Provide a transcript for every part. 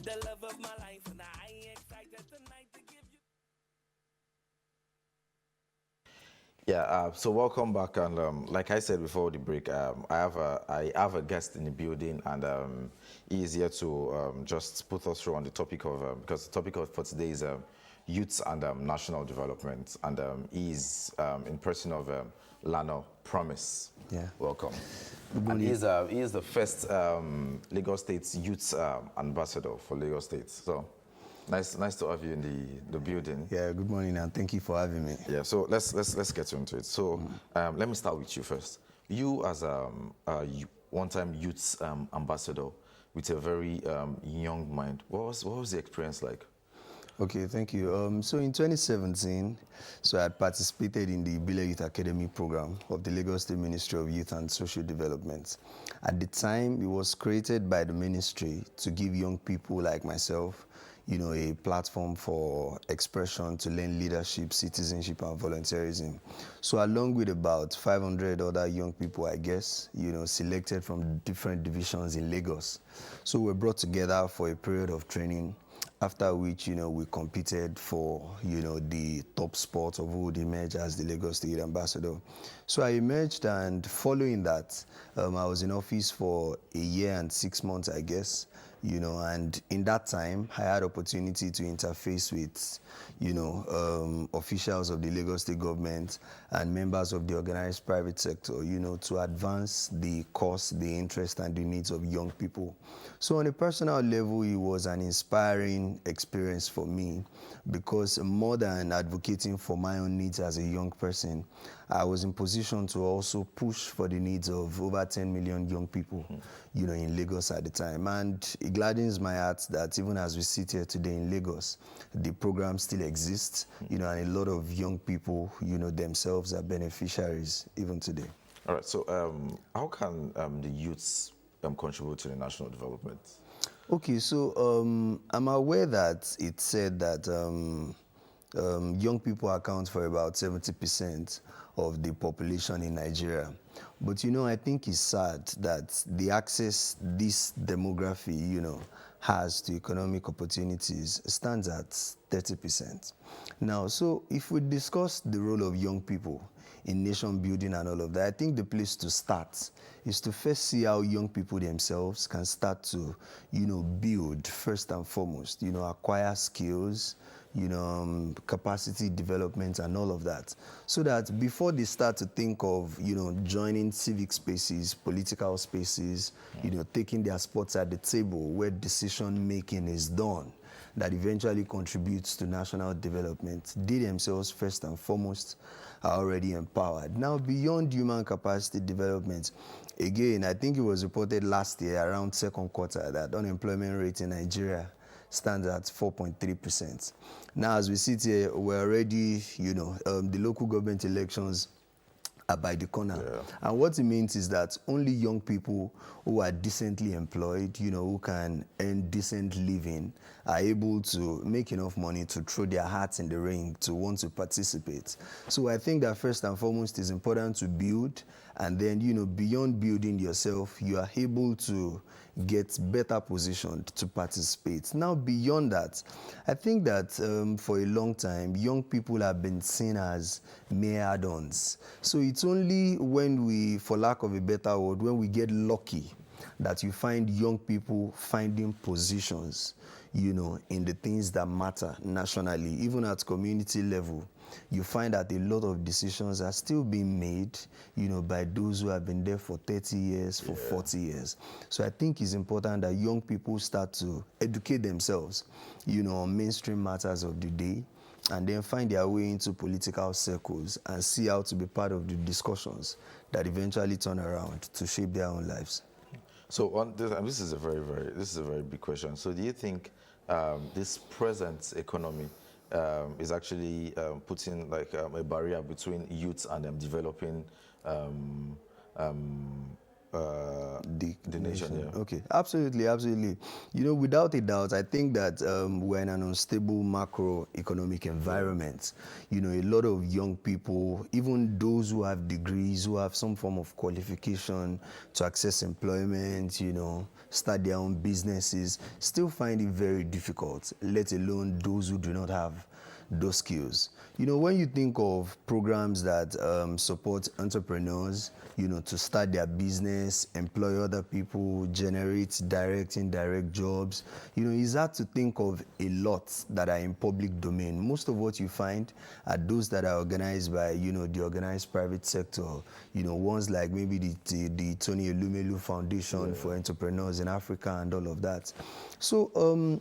the love of my life, and I ain't excited tonight to give you. Yeah, so welcome back, and like I said before the break, I have a guest in the building, and he is here to just put us through on the topic of because the topic for today is youth and national development, and he is in person of Lana Promise. Yeah. Welcome. Good And morning. he is the first Lagos State youth ambassador for Lagos State. So nice to have you in the building. Yeah, good morning, and thank you for having me. Yeah, so let's get into it. So let me start with you first. You as a one-time youth ambassador with a very young mind, what was the experience like? Okay, thank you. So in 2017, I had participated in the Bile Youth Academy program of the Lagos State Ministry of Youth and Social Development. At the time, it was created by the ministry to give young people like myself, a platform for expression to learn leadership, citizenship, and volunteerism. So along with about 500 other young people, I guess, selected from different divisions in Lagos. So we're brought together for a period of training, after which, we competed for, the top spot of who would emerge as the Lagos State Ambassador. So I emerged, and following that, I was in office for a year and 6 months, I guess, and in that time, I had opportunity to interface with, officials of the Lagos State government and members of the organized private sector, to advance the cause, the interest, and the needs of young people. So on a personal level, it was an inspiring experience for me, because more than advocating for my own needs as a young person, I was in position to also push for the needs of over 10 million young people, in Lagos at the time. And it gladdens my heart that even as we sit here today in Lagos, the program still exists, and a lot of young people, themselves are beneficiaries even today. All right, so how can the youths contribute to the national development? Okay, so I'm aware that it said that young people account for about 70% of the population in Nigeria. But, I think it's sad that the access this demography, has to economic opportunities stands at 30%. Now, so if we discuss the role of young people in nation building and all of that, I think the place to start is to first see how young people themselves can start to, build first and foremost, acquire skills, capacity development and all of that. So that before they start to think of, joining civic spaces, political spaces, taking their spots at the table where decision making is done, that eventually contributes to national development, they themselves first and foremost are already empowered. Now, beyond human capacity development, again, I think it was reported last year around second quarter that unemployment rate in Nigeria stands at 4.3%. Now, as we sit here, we're already, the local government elections are by the corner. Yeah. And what it means is that only young people who are decently employed, who can earn decent living, are able to make enough money to throw their hats in the ring to want to participate. So I think that first and foremost is important to build, and then, beyond building yourself, you are able to get better positioned to participate. Now, beyond that, I think that for a long time, young people have been seen as mere add-ons. So it's only when we, for lack of a better word, when we get lucky that you find young people finding positions, in the things that matter nationally, even at community level. You find that a lot of decisions are still being made, by those who have been there for 30 years, for 40 years. So I think it's important that young people start to educate themselves, on mainstream matters of the day, and then find their way into political circles and see how to be part of the discussions that eventually turn around to shape their own lives. So on this, and this is a very big question. So do you think this present economy is actually putting a barrier between youth and developing the nation. Yeah. Okay, absolutely, absolutely. You know, without a doubt, I think that we're in an unstable macroeconomic environment. You know, a lot of young people, even those who have degrees, who have some form of qualification to access employment, you know, start their own businesses, still find it very difficult, let alone those who do not have those skills. You know, when you think of programs that support entrepreneurs, you know, to start their business, employ other people, generate direct, indirect jobs, you know, it's hard to think of a lot that are in public domain. Most of what you find are those that are organized by, you know, the organized private sector, you know, ones like maybe the Tony Elumelu Foundation for Entrepreneurs in Africa and all of that. So,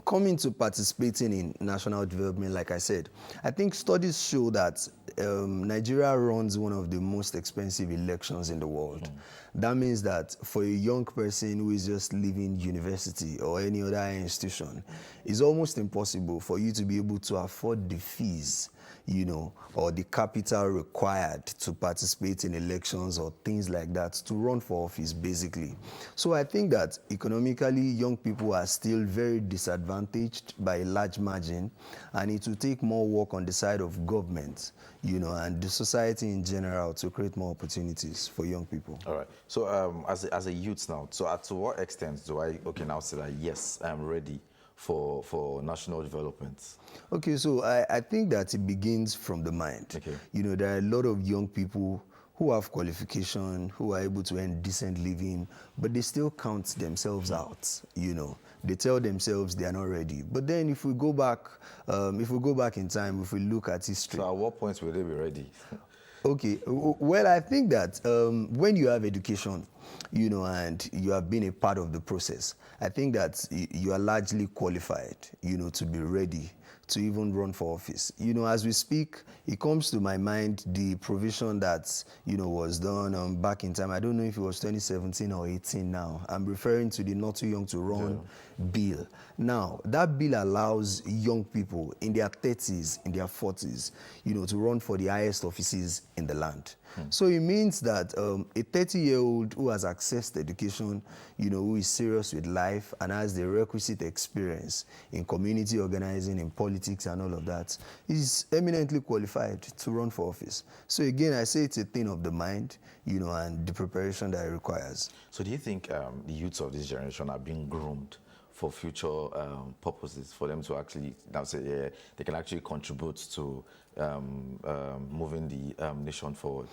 coming to participating in national development, like I said, I think studies show that Nigeria runs one of the most expensive elections in the world. That means that for a young person who is just leaving university or any other institution, it's almost impossible for you to be able to afford the fees, you know, or the capital required to participate in elections or things like that, to run for office, basically. So I think that economically, young people are still very disadvantaged by a large margin, and it will take more work on the side of government, you know, and the society in general to create more opportunities for young people. All right. So as a youth now, so to what extent do I now say that yes, I'm ready for national development? Okay, so I think that it begins from the mind. Okay. You know, there are a lot of young people who have qualification, who are able to earn decent living, but they still count themselves out. You know, they tell themselves they are not ready. But then if we go back in time, if we look at history. So at what point will they be ready? Okay, well, I think that when you have education, you know, and you have been a part of the process, I think that you are largely qualified, you know, to be ready to even run for office. You know, as we speak, it comes to my mind the provision that, you know, was done back in time. I don't know if it was 2017 or 18 now. I'm referring to the Not Too Young to Run bill. Now, that bill allows young people in their 30s, in their 40s, you know, to run for the highest offices in the land. So it means that a 30-year-old who has accessed education, you know, who is serious with life and has the requisite experience in community organizing, in politics and all of that, is eminently qualified to run for office. So again, I say it's a thing of the mind, you know, and the preparation that it requires. So do you think the youths of this generation are being groomed for future purposes, for them to actually now say, yeah, they can actually contribute to moving the nation forward?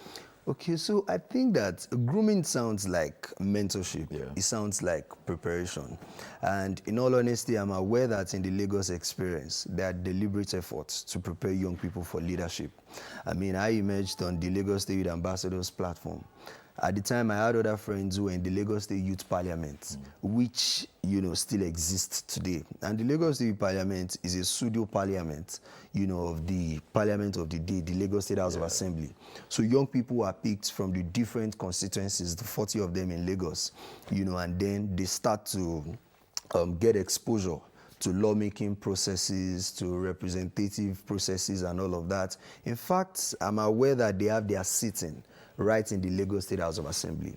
Okay, so I think that grooming sounds like mentorship. Yeah. It sounds like preparation. And in all honesty, I'm aware that in the Lagos experience, there are deliberate efforts to prepare young people for leadership. I mean, I emerged on the Lagos State Youth Ambassadors platform. At the time, I had other friends who were in the Lagos State Youth Parliament, which, you know, still exists today. And the Lagos State Youth Parliament is a pseudo parliament, you know, of the parliament of the day, the Lagos State House of Assembly. So young people are picked from the different constituencies, the 40 of them in Lagos, you know, and then they start to get exposure to lawmaking processes, to representative processes and all of that. In fact, I'm aware that they have their sitting right in the Lagos State House of Assembly.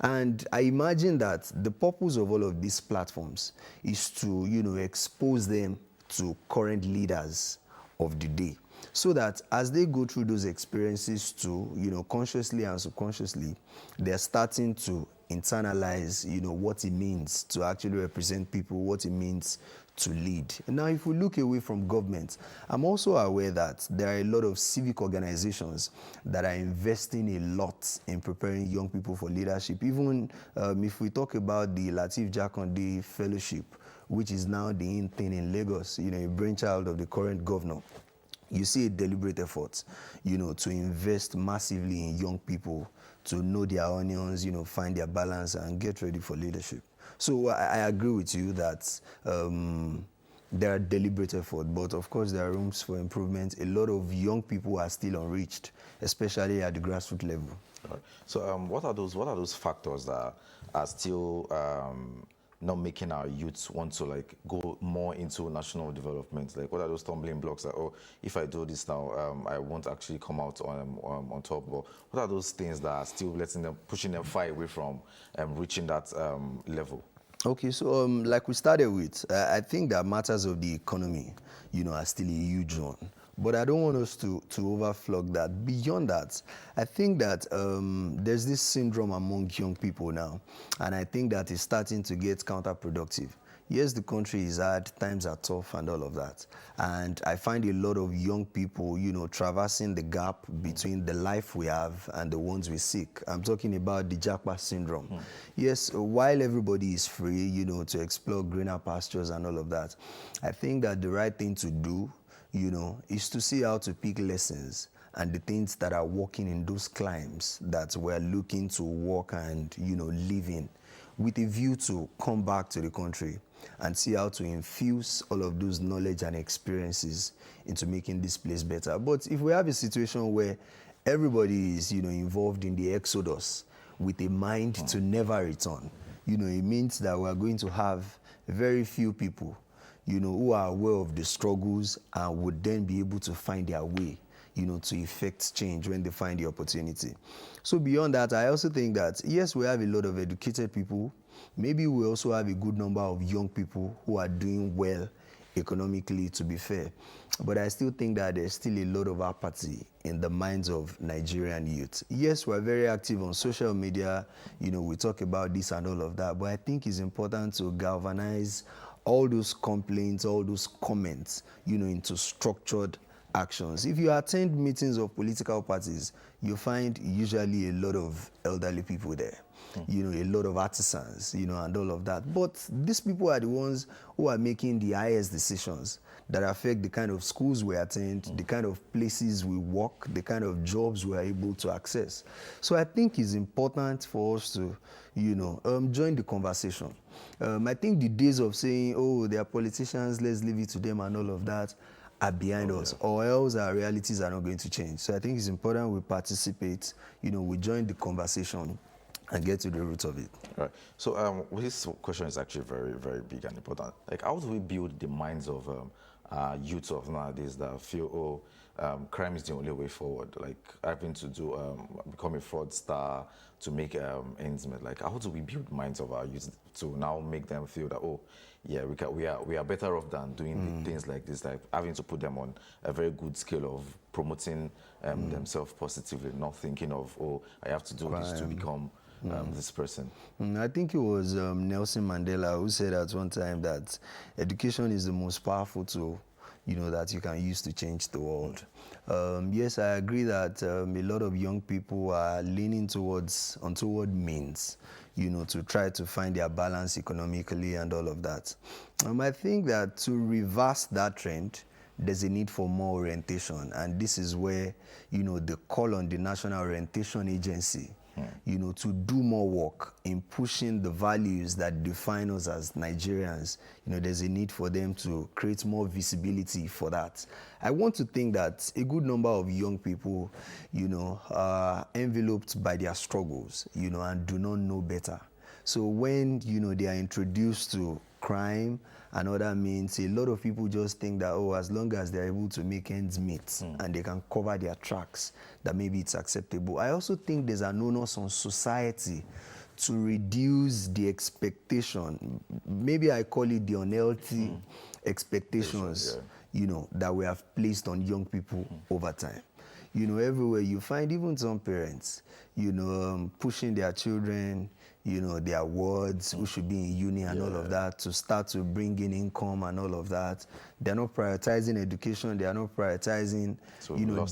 And I imagine that the purpose of all of these platforms is to, you know, expose them to current leaders of the day, so that as they go through those experiences too, you know, consciously and subconsciously, they're starting to internalize, you know, what it means to actually represent people, what it means to lead. Now, if we look away from government, I'm also aware that there are a lot of civic organizations that are investing a lot in preparing young people for leadership. Even if we talk about the Lateef Jakonde Fellowship, which is now the in thing in Lagos, you know, a brainchild of the current governor, you see a deliberate effort, you know, to invest massively in young people to know their onions, you know, find their balance and get ready for leadership. So I agree with you that there are deliberate efforts, but of course there are rooms for improvement. A lot of young people are still unreached, especially at the grassroots level. Right. So what are those factors that are still not making our youths want to like go more into national development? Like, what are those stumbling blocks that, oh, if I do this now, I won't actually come out on top? But what are those things that are still pushing them far away from reaching that level? Okay, so like we started with, I think that matters of the economy, are still a huge one. But I don't want us to overflog that. Beyond that, I think that there's this syndrome among young people now, and I think that it's starting to get counterproductive. Yes, the country is hard, times are tough and all of that. And I find a lot of young people, traversing the gap between the life we have and the ones we seek. I'm talking about the Japa syndrome. Yes, while everybody is free, to explore greener pastures and all of that, I think that the right thing to do, is to see how to pick lessons and the things that are working in those climes that we're looking to work and, live in, with a view to come back to the country and see how to infuse all of those knowledge and experiences into making this place better. But if we have a situation where everybody is, involved in the exodus with a mind to never return, it means that we're going to have very few people, who are aware of the struggles and would then be able to find their way, to effect change when they find the opportunity. So beyond that, I also think that, yes, we have a lot of educated people. Maybe we also have a good number of young people who are doing well economically, to be fair. But I still think that there's still a lot of apathy in the minds of Nigerian youth. Yes, we're very active on social media. We talk about this and all of that. But I think it's important to galvanize all those complaints, all those comments, into structured actions. If you attend meetings of political parties, you find usually a lot of elderly people there, a lot of artisans, and all of that. But these people are the ones who are making the highest decisions that affect the kind of schools we attend, the kind of places we work, the kind of jobs we are able to access. So I think it's important for us to, join the conversation. I think the days of saying, oh, they are politicians, let's leave it to them and all of that, are behind us, or else our realities are not going to change. So I think it's important we participate, we join the conversation and get to the root of it. Right. So this question is actually very, very big and important. Like, how do we build the minds of youth of nowadays that feel, crime is the only way forward? Like, having to do become a fraudster to make ends meet. Like, how do we build minds of our youth to now make them feel that, oh, yeah, we are better off than doing things like this, like having to put them on a very good scale of promoting themselves positively, not thinking of, oh, I have to do this to become this person. I think it was Nelson Mandela who said at one time that education is the most powerful tool, that you can use to change the world. Yes, I agree that a lot of young people are leaning towards untoward means, to try to find their balance economically and all of that. I think that to reverse that trend, there's a need for more orientation, and this is where, the call on the National Orientation Agency, to do more work in pushing the values that define us as Nigerians. There's a need for them to create more visibility for that. I want to think that a good number of young people, are enveloped by their struggles, and do not know better. So when, they are introduced to crime and other means, a lot of people just think that, oh, as long as they're able to make ends meet and they can cover their tracks, that maybe it's acceptable. I also think there's an onus on society to reduce the expectation. Maybe I call it the unhealthy expectations, that we have placed on young people over time. Everywhere you find even some parents, pushing their children, their wards who should be in uni and all of that to start to bring in income and all of that. They're not prioritizing education. They are not prioritizing,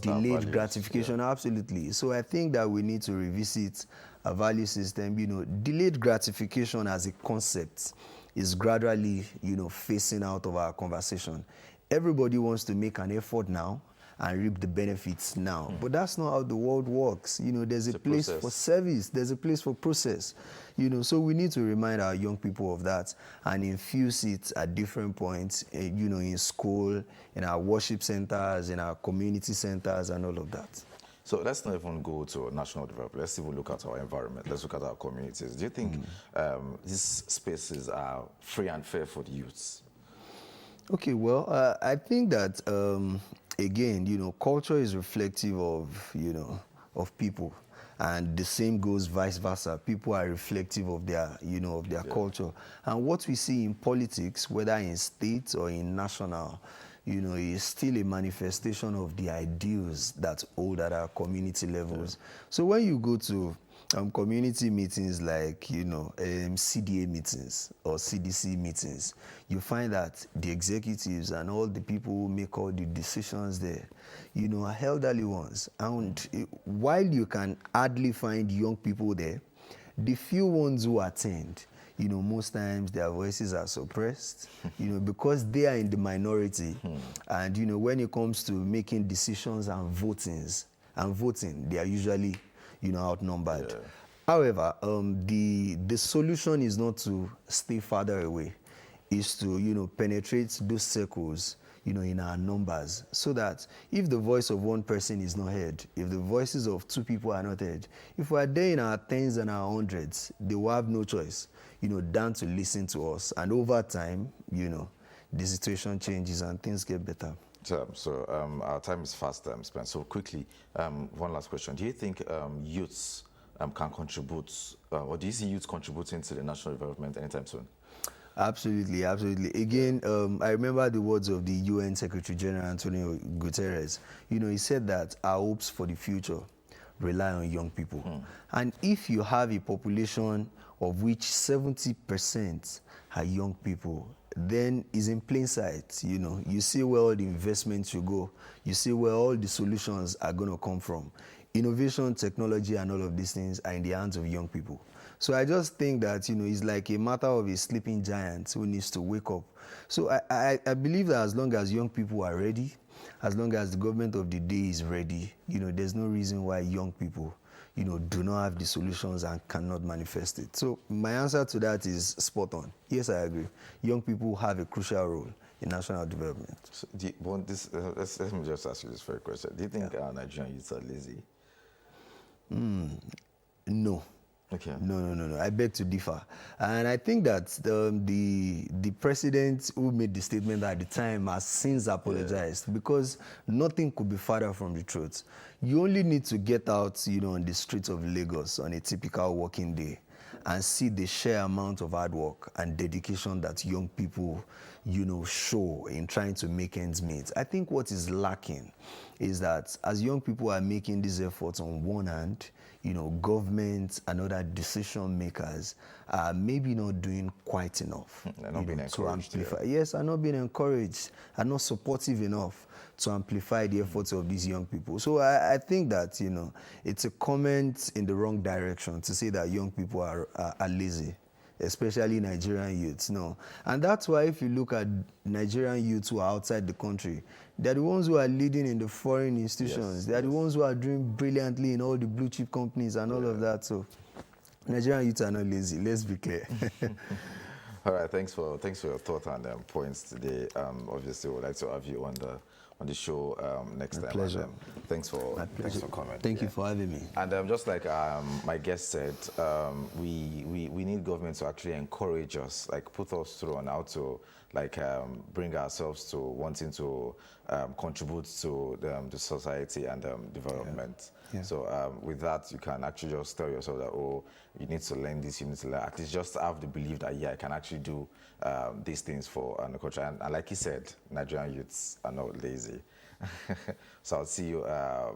delayed gratification. Absolutely. So I think that we need to revisit a value system. Delayed gratification as a concept is gradually, phasing out of our conversation. Everybody wants to make an effort now and reap the benefits now. But that's not how the world works. There's a place for service, there's a place for process. So we need to remind our young people of that and infuse it at different points, in school, in our worship centers, in our community centers, and all of that. So let's not even go to national development. Let's even look at our environment. Let's look at our communities. Do you think these spaces are free and fair for the youths? Okay, well, I think that again, culture is reflective of of people, and the same goes vice versa. People are reflective of their of their culture, and what we see in politics, whether in state or in national, is still a manifestation of the ideals that hold at our community levels. So when you go to community meetings like CDA meetings or CDC meetings, you find that the executives and all the people who make all the decisions there, are elderly ones. And while you can hardly find young people there, the few ones who attend, most times their voices are suppressed, because they are in the minority. And, when it comes to making decisions and voting, they are usually, outnumbered. However, the solution is not to stay farther away, is to, penetrate those circles, in our numbers, so that if the voice of one person is not heard, if the voices of two people are not heard, if we are there in our tens and our hundreds, they will have no choice, than to listen to us. And over time, the situation changes and things get better. So our time is fast spent. So quickly, one last question. Do you think youths can contribute, or do you see youth contributing to the national development anytime soon? Absolutely, absolutely. Again, I remember the words of the UN Secretary General Antonio Guterres. He said that our hopes for the future rely on young people. And if you have a population of which 70% are young people, then it's in plain sight. You see where all the investments should go. You see where all the solutions are going to come from. Innovation, technology, and all of these things are in the hands of young people. So I just think that, it's like a matter of a sleeping giant who needs to wake up. So I believe that as long as young people are ready, as long as the government of the day is ready, there's no reason why young people, do not have the solutions and cannot manifest it. So my answer to that is spot on. Yes, I agree. Young people have a crucial role in national development. So let me just ask you this very question. Do you think Nigerian youths are lazy? No. Okay. No. I beg to differ. And I think that the president who made the statement at the time has since apologized, because nothing could be farther from the truth. You only need to get out, on the streets of Lagos on a typical working day and see the sheer amount of hard work and dedication that young people, show in trying to make ends meet. I think what is lacking is that as young people are making these efforts on one hand, government and other decision makers are maybe not doing quite enough. They're not being encouraged. Yes, are not being encouraged, are not supportive enough to amplify the efforts of these young people. So I think that, it's a comment in the wrong direction to say that young people are lazy, especially Nigerian youths. No. And that's why if you look at Nigerian youths who are outside the country, they're the ones who are leading in the foreign institutions. They're the ones who are doing brilliantly in all the blue chip companies and all of that. So Nigerian youths are not lazy, let's be clear. All right, thanks for your thought and points today. Obviously, we'd like to have you on the show next time. Pleasure. And, thanks for coming. Thank you for having me. And just like my guest said, we need government to actually encourage us, like put us through on how to bring ourselves to wanting to contribute to the society and development. Yeah. So with that, you can actually just tell yourself that, oh, you need to learn this, you need to learn. At least just have the belief that, yeah, I can actually do these things for the culture. And like you said, Nigerian youths are not lazy. So I'll see you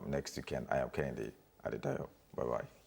next weekend. I am Kennedy at the dial. Bye-bye.